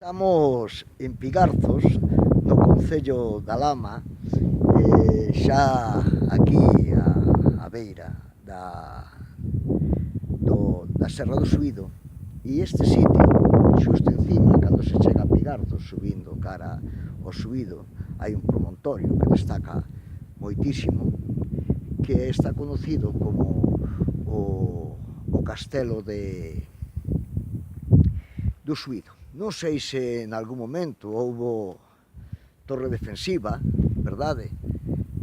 Estamos en Pigarzos, no concello da Lama, xa aquí a beira da Serra do Suído, e este sitio, xusto encima, cando se chega a Pigarzos, subindo cara ao Suído, hai un promontorio que destaca moitísimo, que está conocido como o Castelo do Suído. Non sei se en algún momento houbo torre defensiva, verdade?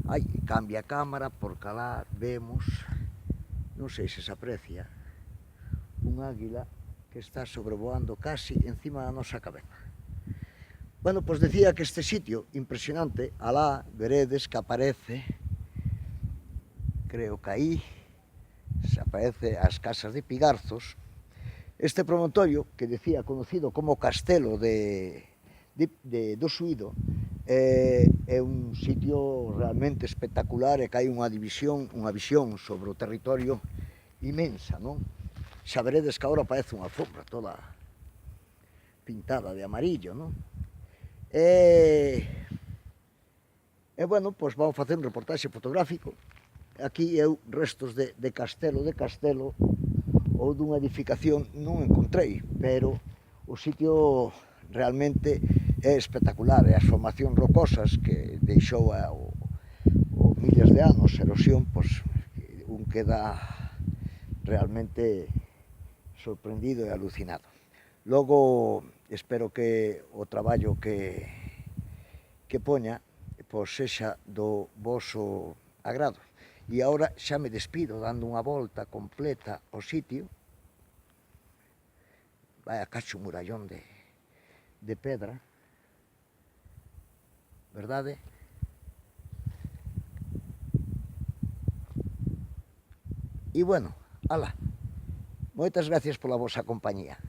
Ai, cambia a cámara, porque alá vemos, non sei se se aprecia, un águila que está sobrevoando casi encima da nosa cabeza. Bueno, pois decía que este sitio impresionante, alá veredes que aparece, creo que aí, se aparece as casas de Pigarzos. Este promontorio, que decía conocido como Castelo do Suído, é un sitio realmente espectacular e que hai unha visión sobre o territorio inmensa, non? Xa veredes que agora parece unha alfombra toda pintada de amarillo, non? Bueno, pois vamos facer un reportaxe fotográfico. Aquí eu restos de castelo ou dunha edificación non encontrei, pero o sitio realmente é espectacular, e as formacións rocosas que deixou o miles de anos, erosión, pois un queda realmente sorprendido e alucinado. Logo, espero que o traballo que poña pois sexa do voso agrado. E agora xa me despido dando unha volta completa ao sitio. Vai a cacho murallón de pedra, verdade? E bueno, ala, moitas gracias pola vosa compañía.